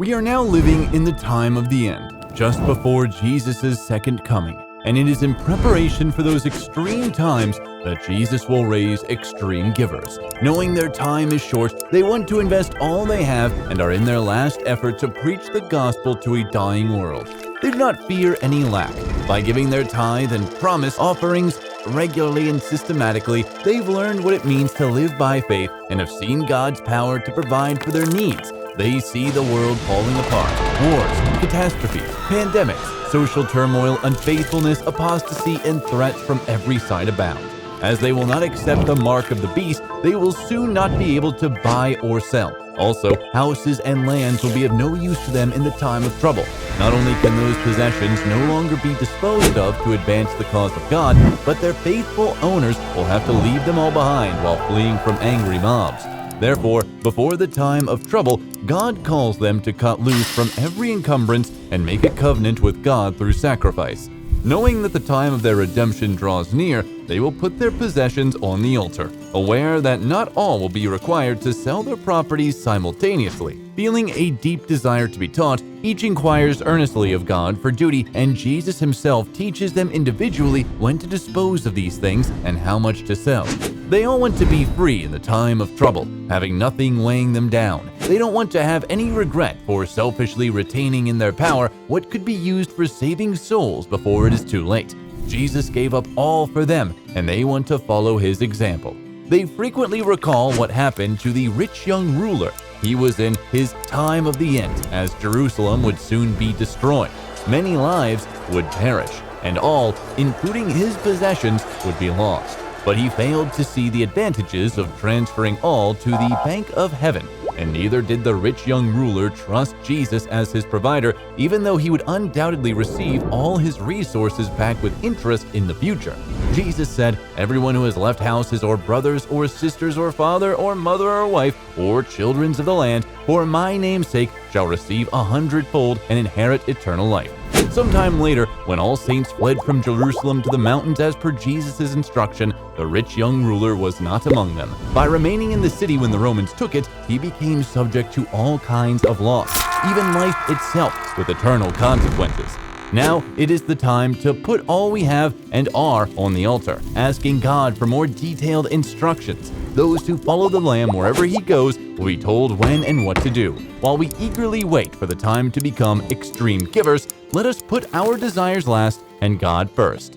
We are now living in the time of the end, just before Jesus' second coming, and it is in preparation for those extreme times that Jesus will raise extreme givers. Knowing their time is short, they want to invest all they have and are in their last effort to preach the gospel to a dying world. They do not fear any lack. By giving their tithe and promise offerings regularly and systematically, they've learned what it means to live by faith and have seen God's power to provide for their needs. They see the world falling apart. Wars, catastrophes, pandemics, social turmoil, unfaithfulness, apostasy, and threats from every side abound. As they will not accept the mark of the beast, they will soon not be able to buy or sell. Also, houses and lands will be of no use to them in the time of trouble. Not only can those possessions no longer be disposed of to advance the cause of God, but their faithful owners will have to leave them all behind while fleeing from angry mobs. Therefore, before the time of trouble, God calls them to cut loose from every encumbrance and make a covenant with God through sacrifice. Knowing that the time of their redemption draws near, they will put their possessions on the altar, aware that not all will be required to sell their properties simultaneously. Feeling a deep desire to be taught, each inquires earnestly of God for duty, and Jesus himself teaches them individually when to dispose of these things and how much to sell. They all want to be free in the time of trouble, having nothing weighing them down. They don't want to have any regret for selfishly retaining in their power what could be used for saving souls before it is too late. Jesus gave up all for them, and they want to follow his example. They frequently recall what happened to the rich young ruler. He was in his time of the end, as Jerusalem would soon be destroyed. Many lives would perish, and all, including his possessions, would be lost. But he failed to see the advantages of transferring all to the bank of heaven. And neither did the rich young ruler trust Jesus as his provider, even though he would undoubtedly receive all his resources back with interest in the future. Jesus said, "Everyone who has left houses or brothers or sisters or father or mother or wife or children of the land for my name's sake shall receive 100-fold and inherit eternal life." Sometime later, when all saints fled from Jerusalem to the mountains as per Jesus' instruction, the rich young ruler was not among them. By remaining in the city when the Romans took it, he became subject to all kinds of loss, even life itself, with eternal consequences. Now it is the time to put all we have and are on the altar, asking God for more detailed instructions. Those who follow the Lamb wherever he goes will be told when and what to do. While we eagerly wait for the time to become extreme givers, let us put our desires last and God first.